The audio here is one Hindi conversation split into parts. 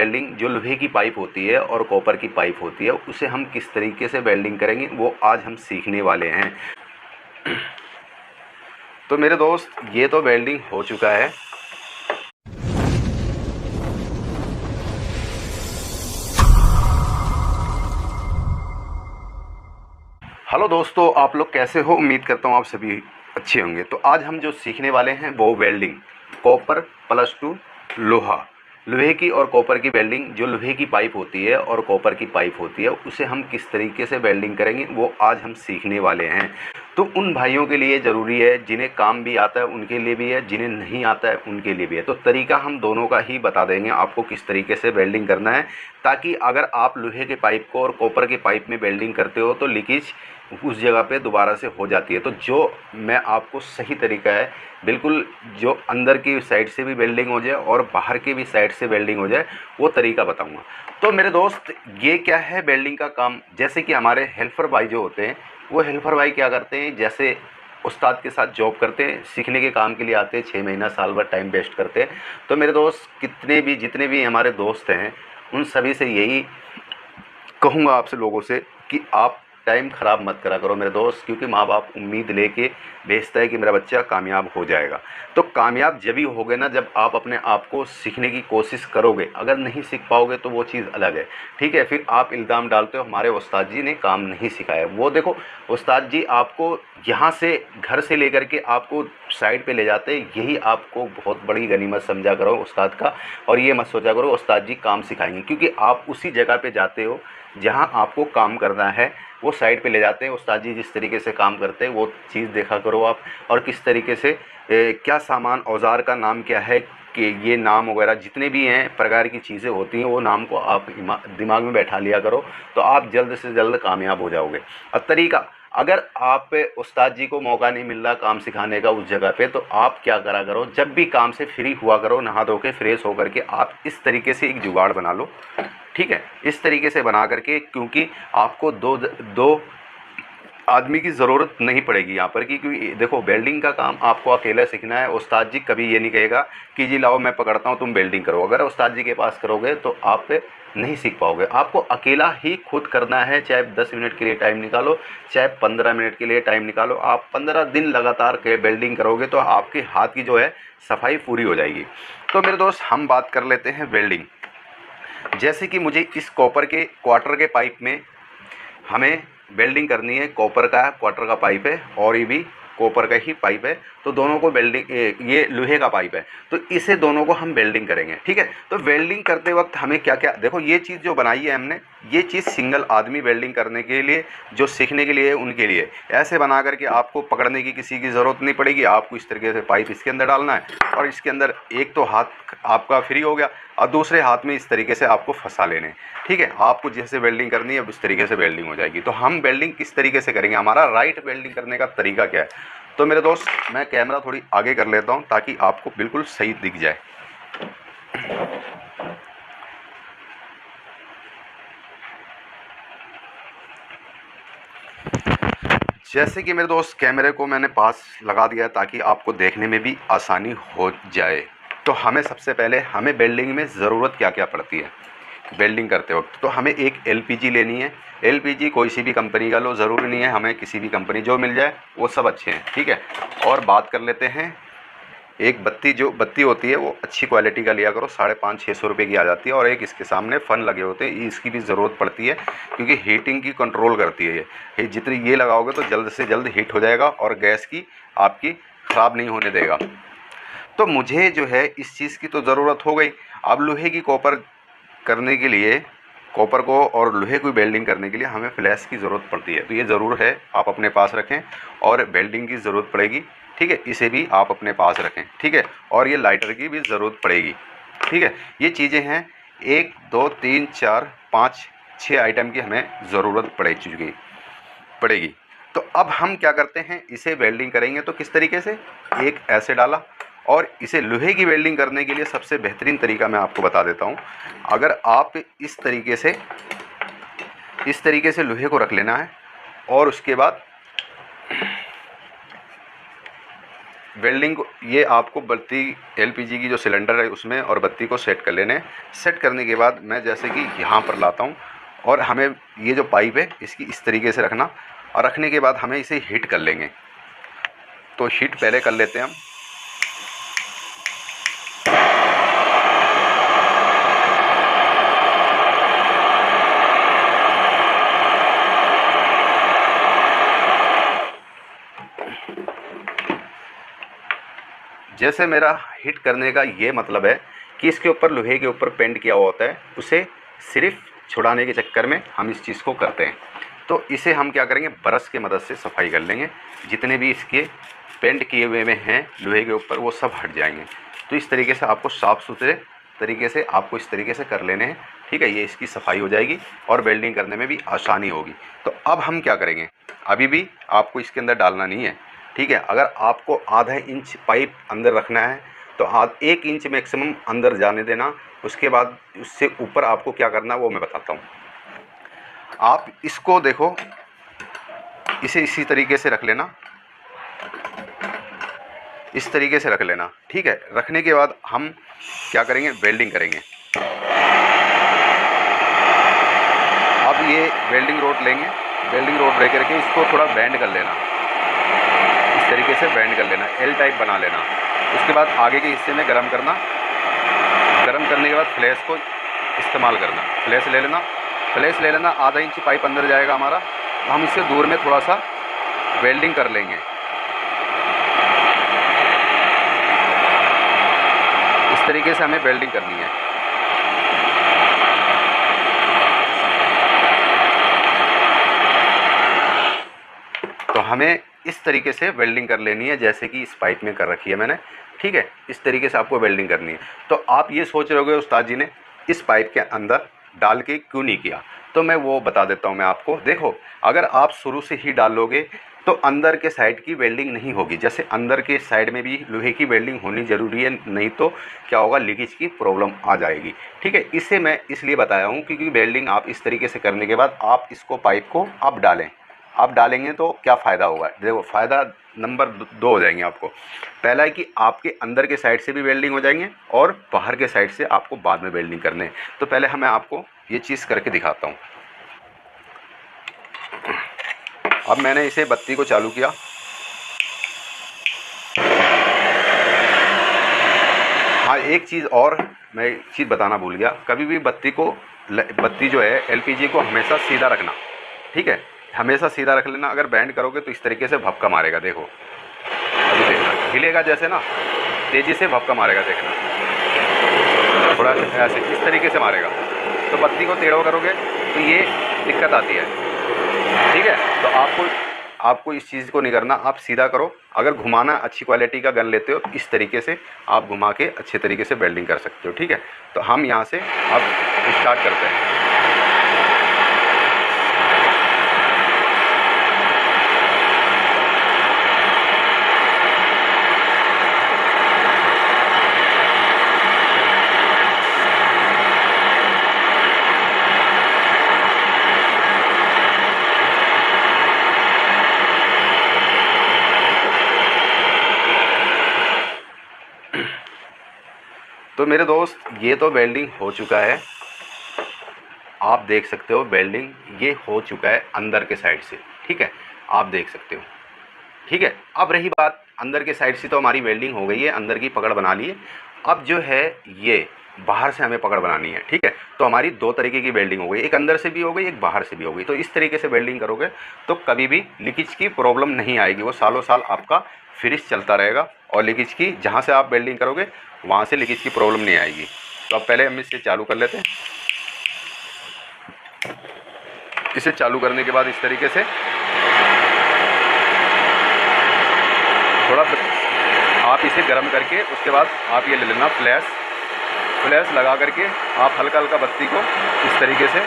वेल्डिंग जो लोहे की पाइप होती है और कॉपर की पाइप होती है उसे हम किस तरीके से वेल्डिंग करेंगे वो आज हम सीखने वाले हैं। तो मेरे दोस्त ये तो वेल्डिंग हो चुका है। हेलो दोस्तों, आप लोग कैसे हो? उम्मीद करता हूँ आप सभी अच्छे होंगे। तो आज हम जो सीखने वाले हैं वो वेल्डिंग कॉपर प्लस टू लोहा, लोहे की और कॉपर की वेल्डिंग जो लोहे की पाइप होती है और कॉपर की पाइप होती है उसे हम किस तरीके से वेल्डिंग करेंगे वो आज हम सीखने वाले हैं। तो उन भाइयों के लिए ज़रूरी है जिन्हें काम भी आता है उनके लिए भी है, जिन्हें नहीं आता है उनके लिए भी है। तो तरीका हम दोनों का ही बता देंगे आपको किस तरीके से वेल्डिंग करना है, ताकि अगर आप लोहे के पाइप को और कॉपर के पाइप में वेल्डिंग करते हो तो लीकेज उस जगह पे दोबारा से हो जाती है। तो जो मैं आपको सही तरीका है बिल्कुल, जो अंदर की साइड से भी वेल्डिंग हो जाए और बाहर की भी साइड से वेल्डिंग हो जाए वो तरीका बताऊंगा। तो मेरे दोस्त ये क्या है वेल्डिंग का काम, जैसे कि हमारे हेल्पर भाई जो होते हैं वो हेल्पर भाई क्या करते हैं, जैसे उस्ताद के साथ जॉब करते हैं, सीखने के काम के लिए आते हैं, 6 महीना साल भर टाइम वेस्ट करते हैं। तो मेरे दोस्त जितने भी हमारे दोस्त हैं उन सभी से यही कहूँगा आपसे लोगों से कि आप टाइम ख़राब मत करा करो मेरे दोस्त, क्योंकि माँ बाप उम्मीद लेके भेजता है कि मेरा बच्चा कामयाब हो जाएगा। तो कामयाब जब ही होगे ना जब आप अपने आप को सीखने की कोशिश करोगे। अगर नहीं सीख पाओगे तो वो चीज़ अलग है, ठीक है। फिर आप इल्ज़ाम डालते हो हमारे उस्ताद जी ने काम नहीं सिखाया। वो देखो उस्ताद जी आपको यहाँ से घर से लेकर के आपको साइड पे ले जाते हैं, यही आपको बहुत बड़ी गनीमत समझा करो उस्ताद का। और ये मत सोचा करो उस्ताद जी काम सिखाएंगे, क्योंकि आप उसी जगह पे जाते हो जहाँ आपको काम करना है। वो साइड पे ले जाते हैं, उस्ताद जी जिस तरीके से काम करते हैं वो चीज़ देखा करो आप। और किस तरीके से क्या सामान औज़ार का नाम क्या है, कि ये नाम वगैरह जितने भी हैं प्रकार की चीज़ें होती हैं वो नाम को आप दिमाग में बैठा लिया करो, तो आप जल्द से जल्द कामयाब हो जाओगे। और तरीका, अगर आप उस्ताद जी को मौका नहीं मिल रहा काम सिखाने का उस जगह पे, तो आप क्या करा करो, जब भी काम से फ्री हुआ करो नहा धो के फ्रेश होकर के आप इस तरीके से एक जुगाड़ बना लो, ठीक है। इस तरीके से बना करके, क्योंकि आपको दो आदमी की ज़रूरत नहीं पड़ेगी यहाँ पर, क्योंकि देखो वेल्डिंग का काम आपको अकेला सीखना है। उस्ताद जी कभी ये नहीं कहेगा कि जी लाओ मैं पकड़ता हूँ तुम वेल्डिंग करो। अगर उस्ताद जी के पास करोगे तो आप नहीं सीख पाओगे। आपको अकेला ही खुद करना है, चाहे 10 मिनट के लिए टाइम निकालो, चाहे 15 मिनट के लिए टाइम निकालो। आप 15 दिन लगातार के वेल्डिंग करोगे तो आपके हाथ की जो है सफाई पूरी हो जाएगी। तो मेरे दोस्त हम बात कर लेते हैं वेल्डिंग। जैसे कि मुझे इस कॉपर के क्वार्टर के पाइप में हमें वेल्डिंग करनी है। कॉपर का क्वार्टर का पाइप है और ये भी कॉपर का ही पाइप है, तो दोनों को वेल्डिंग, ये लोहे का पाइप है तो इसे दोनों को हम वेल्डिंग करेंगे, ठीक है। तो वेल्डिंग करते वक्त हमें क्या क्या, देखो ये चीज़ जो बनाई है हमने, ये चीज़ सिंगल आदमी वेल्डिंग करने के लिए, जो सीखने के लिए उनके लिए ऐसे बना करके आपको पकड़ने की किसी की ज़रूरत नहीं पड़ेगी। आपको इस तरीके से पाइप इसके अंदर डालना है और इसके अंदर एक तो हाथ आपका फ्री हो गया और दूसरे हाथ में इस तरीके से आपको फंसा लेने, ठीक है। आपको जैसे वेल्डिंग करनी है उस तरीके से वेल्डिंग हो जाएगी। तो हम वेल्डिंग किस तरीके से करेंगे, हमारा राइट वेल्डिंग करने का तरीका क्या है। तो मेरे दोस्त मैं कैमरा थोड़ी आगे कर लेता हूं ताकि आपको बिल्कुल सही दिख जाए। जैसे कि मेरे दोस्त कैमरे को मैंने पास लगा दिया ताकि आपको देखने में भी आसानी हो जाए। तो हमें सबसे पहले हमें वेल्डिंग में ज़रूरत क्या क्या पड़ती है वेल्डिंग करते वक्त, तो हमें एक एलपीजी लेनी है। एलपीजी कोई सी भी कंपनी का लो, ज़रूरी नहीं है हमें किसी भी कंपनी, जो मिल जाए वो सब अच्छे हैं, ठीक है। और बात कर लेते हैं एक बत्ती, जो बत्ती होती है वो अच्छी क्वालिटी का लिया करो, 550-600 रुपये की आ जाती है। और एक इसके सामने फ़न लगे होते हैं, इसकी भी ज़रूरत पड़ती है क्योंकि हीटिंग की कंट्रोल करती है ये। जितनी ये लगाओगे तो जल्द से जल्द हीट हो जाएगा और गैस की आपकी ख़राब नहीं होने देगा। तो मुझे जो है इस चीज़ की तो ज़रूरत हो गई। अब लोहे की कॉपर करने के लिए, कॉपर को और लोहे को वेल्डिंग करने के लिए हमें फ्लैश की ज़रूरत पड़ती है। तो ये ज़रूर है आप अपने पास रखें। और वेल्डिंग की ज़रूरत पड़ेगी, ठीक है, इसे भी आप अपने पास रखें, ठीक है। और ये लाइटर की भी ज़रूरत पड़ेगी, ठीक है। ये चीज़ें हैं 1 2 3 4 5 6 आइटम की हमें ज़रूरत पड़ेगी। तो अब हम क्या करते हैं, इसे वेल्डिंग करेंगे तो किस तरीके से, एक ऐसे डाला। और इसे लोहे की वेल्डिंग करने के लिए सबसे बेहतरीन तरीका मैं आपको बता देता हूँ। अगर आप इस तरीके से लोहे को रख लेना है और उसके बाद वेल्डिंग को ये आपको बत्ती एलपीजी की जो सिलेंडर है उसमें और बत्ती को सेट कर लेने। सेट करने के बाद मैं जैसे कि यहाँ पर लाता हूँ और हमें ये जो पाइप है इसकी इस तरीके से रखना, और रखने के बाद हमें इसे हीट कर लेंगे। तो हीट पहले कर लेते हैं हम। जैसे मेरा हिट करने का ये मतलब है कि इसके ऊपर लोहे के ऊपर पेंट किया हुआ होता है, उसे सिर्फ छुड़ाने के चक्कर में हम इस चीज़ को करते हैं। तो इसे हम क्या करेंगे, ब्रश के मदद से सफाई कर लेंगे। जितने भी इसके पेंट किए हुए में हैं लोहे के ऊपर वो सब हट जाएंगे। तो इस तरीके से आपको साफ़ सुथरे तरीके से आपको इस तरीके से कर लेने हैं। ठीक है, ये इसकी सफाई हो जाएगी और वेल्डिंग करने में भी आसानी होगी। तो अब हम क्या करेंगे, अभी भी आपको इसके अंदर डालना नहीं है। ठीक है, अगर आपको आधा इंच पाइप अंदर रखना है तो 1 इंच मैक्सिमम अंदर जाने देना। उसके बाद उससे ऊपर आपको क्या करना है वो मैं बताता हूँ। आप इसको देखो, इसे इसी तरीके से रख लेना, इस तरीके से रख लेना। ठीक है, रखने के बाद हम क्या करेंगे, वेल्डिंग करेंगे। अब ये वेल्डिंग रोड लेंगे, वेल्डिंग रोड लेकर के इसको थोड़ा बेंड कर लेना, इस तरीके से बेंड कर लेना, एल टाइप बना लेना। उसके बाद आगे के हिस्से में गरम करना, गरम करने के बाद फ्लैश को इस्तेमाल करना। फ्लैश ले लेना, फ्लैश ले लेना, आधा इंच पाइप अंदर जाएगा हमारा, तो हम इससे दूर में थोड़ा सा वेल्डिंग कर लेंगे। इस तरीके से हमें वेल्डिंग करनी है। तो हमें इस तरीके से वेल्डिंग कर लेनी है जैसे कि इस पाइप में कर रखी है मैंने। ठीक है, इस तरीके से आपको वेल्डिंग करनी है। तो आप ये सोच रहे होगे उस्ताद जी ने इस पाइप के अंदर डाल के क्यों नहीं किया, तो मैं वो बता देता हूँ मैं आपको। देखो, अगर आप शुरू से ही डाल लोगे तो अंदर के साइड की वेल्डिंग नहीं होगी। जैसे अंदर के साइड में भी लोहे की वेल्डिंग होनी ज़रूरी है, नहीं तो क्या होगा, लीकेज की प्रॉब्लम आ जाएगी। ठीक है, इसे मैं इसलिए बताया हूँ क्योंकि वेल्डिंग आप इस तरीके से करने के बाद आप इसको पाइप को आप डालें। आप डालेंगे तो क्या फ़ायदा होगा, देखो फ़ायदा नंबर 2 हो जाएंगे आपको। पहला है कि आपके अंदर के साइड से भी वेल्डिंग हो जाएंगे और बाहर के साइड से आपको बाद में वेल्डिंग करने हैं। तो पहले मैं आपको ये चीज़ करके दिखाता हूँ। अब मैंने इसे बत्ती को चालू किया। हाँ, एक चीज़ और मैं एक चीज़ बताना भूल गया, कभी भी बत्ती जो है एलपीजी को हमेशा सीधा रखना। ठीक है, हमेशा सीधा रख लेना। अगर बैंड करोगे तो इस तरीके से भपका मारेगा। देखो अभी देखना, हिलेगा जैसे ना, तेज़ी से भपका मारेगा, देखना थोड़ा ऐसे इस तरीके से मारेगा। तो बत्ती को टेढ़ा करोगे तो ये दिक्कत आती है। ठीक है, तो आपको इस चीज़ को नहीं करना, आप सीधा करो। अगर घुमाना अच्छी क्वालिटी का गन लेते हो तो इस तरीके से आप घुमा के अच्छे तरीके से वेल्डिंग कर सकते हो। ठीक है, तो हम यहाँ से अब स्टार्ट करते हैं। तो मेरे दोस्त, ये तो वेल्डिंग हो चुका है, आप देख सकते हो वेल्डिंग ये हो चुका है अंदर के साइड से। ठीक है, आप देख सकते हो। ठीक है, अब रही बात अंदर के साइड से, तो हमारी वेल्डिंग हो गई है, अंदर की पकड़ बना ली है। अब जो है ये बाहर से हमें पकड़ बनानी है। ठीक है, तो हमारी 2 तरीके की वेल्डिंग हो गई, एक अंदर से भी हो गई, एक बाहर से भी हो गई। तो इस तरीके से वेल्डिंग करोगे तो कभी भी लीकेज की प्रॉब्लम नहीं आएगी, वो सालों साल आपका फिनिश चलता रहेगा और लीकेज की जहाँ से आप वेल्डिंग करोगे वहाँ से लीकेज की प्रॉब्लम नहीं आएगी। तो अब पहले हम इसे चालू कर लेते हैं। इसे चालू करने के बाद इस तरीके से थोड़ा आप इसे गर्म करके उसके बाद आप ये ले लेना फ्लैश लगा करके आप हल्का हल्का बत्ती को इस तरीके से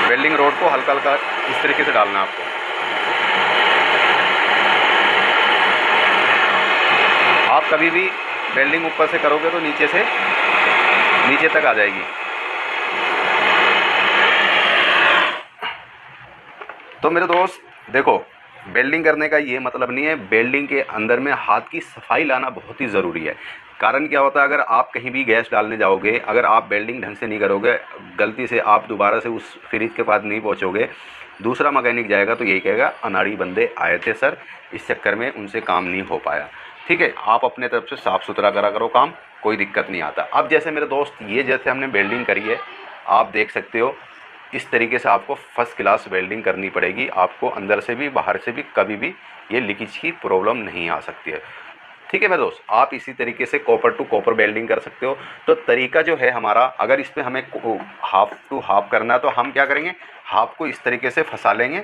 वेल्डिंग रोड को हल्का हल्का इस तरीके से डालना है आपको। आप कभी भी वेल्डिंग ऊपर से करोगे तो नीचे तक आ जाएगी। तो मेरे दोस्त देखो, वेल्डिंग करने का ये मतलब नहीं है, वेल्डिंग के अंदर में हाथ की सफाई लाना बहुत ही ज़रूरी है। कारण क्या होता है, अगर आप कहीं भी गैस डालने जाओगे, अगर आप वेल्डिंग ढंग से नहीं करोगे, गलती से आप दोबारा से उस फ्रिज के पास नहीं पहुंचोगे, दूसरा मैकेनिक जाएगा तो यही कहेगा अनाड़ी बंदे आए थे सर, इस चक्कर में उनसे काम नहीं हो पाया। ठीक है, आप अपने तरफ से साफ़ सुथरा करा करो काम, कोई दिक्कत नहीं आता। अब जैसे मेरे दोस्त, ये जैसे हमने वेल्डिंग करी है, आप देख सकते हो इस तरीके से आपको फर्स्ट क्लास वेल्डिंग करनी पड़ेगी। आपको अंदर से भी बाहर से भी कभी भी ये लीकेज की प्रॉब्लम नहीं आ सकती है। ठीक है मेरे दोस्त, आप इसी तरीके से कॉपर टू कॉपर वेल्डिंग कर सकते हो। तो तरीका जो है हमारा, अगर इस पर हमें हाफ टू हाफ करना है तो हम क्या करेंगे, हाफ को इस तरीके से फंसा लेंगे।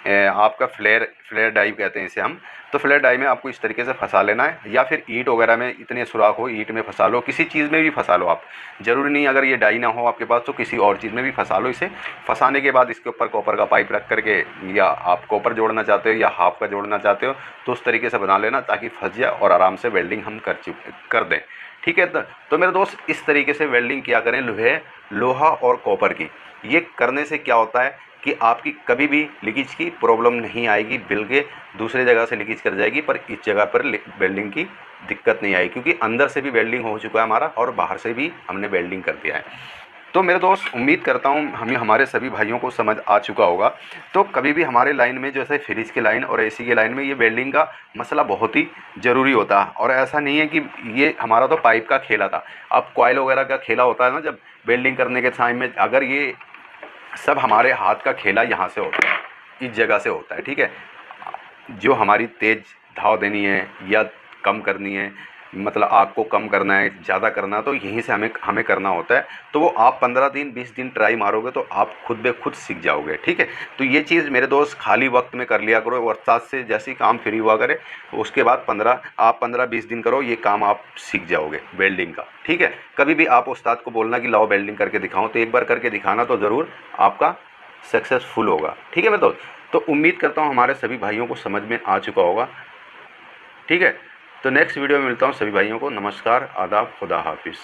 आपका फ्लेयर डाइव कहते हैं इसे हम। तो फ्लेयर डाइव में आपको इस तरीके से फंसा लेना है, या फिर ईंट वगैरह में इतने सुराख हो, ईंट में फंसा लो, किसी चीज़ में भी फंसा लो आप। ज़रूरी नहीं अगर ये डाई ना हो आपके पास तो किसी और चीज़ में भी फंसा लो इसे। फंसाने के बाद इसके ऊपर कॉपर का पाइप रख करके, या आप कॉपर जोड़ना चाहते हो या हाफ का जोड़ना चाहते हो तो उस तरीके से बना लेना, ताकि फंस जाए और आराम से वेल्डिंग हम कर दें। ठीक है, तो मेरे दोस्त इस तरीके से वेल्डिंग किया करें लोहा और कॉपर की। ये करने से क्या होता है कि आपकी कभी भी लीकेज की प्रॉब्लम नहीं आएगी, बल्कि दूसरे जगह से लीकेज कर जाएगी, पर इस जगह पर वेल्डिंग की दिक्कत नहीं आएगी, क्योंकि अंदर से भी वेल्डिंग हो चुका है हमारा और बाहर से भी हमने वेल्डिंग कर दिया है। तो मेरे दोस्त उम्मीद करता हूँ हमारे सभी भाइयों को समझ आ चुका होगा। तो कभी भी हमारे लाइन में, जैसे फ्रिज के लाइन और एसी के लाइन में, ये वेल्डिंग का मसला बहुत ही ज़रूरी होता है। और ऐसा नहीं है कि ये हमारा तो पाइप का खेला था, अब कॉइल वगैरह का खेला होता है ना, जब वेल्डिंग करने के टाइम में, अगर ये सब हमारे हाथ का खेला यहाँ से होता है, इस जगह से होता है। ठीक है, जो हमारी तेज़ धाव देनी है या कम करनी है, मतलब आग को कम करना है, ज़्यादा करना है, तो यहीं से हमें करना होता है। तो वो आप 15 दिन 20 दिन ट्राई मारोगे तो आप खुद ब खुद सीख जाओगे। ठीक है, तो ये चीज़ मेरे दोस्त खाली वक्त में कर लिया करो, और साथ से जैसे ही काम फ्री हुआ करे तो उसके बाद 15-20 दिन करो, ये काम आप सीख जाओगे वेल्डिंग का। ठीक है, कभी भी आप उस्ताद को बोलना कि लाओ वेल्डिंग करके दिखाऊं, तो एक बार करके दिखाना तो ज़रूर आपका सक्सेसफुल होगा। ठीक है मेरे दोस्त, तो उम्मीद करता हूँ हमारे सभी भाइयों को समझ में आ चुका होगा। ठीक है, तो नेक्स्ट वीडियो में मिलता हूँ सभी भाइयों को। नमस्कार, आदाब, खुदा हाफिज़।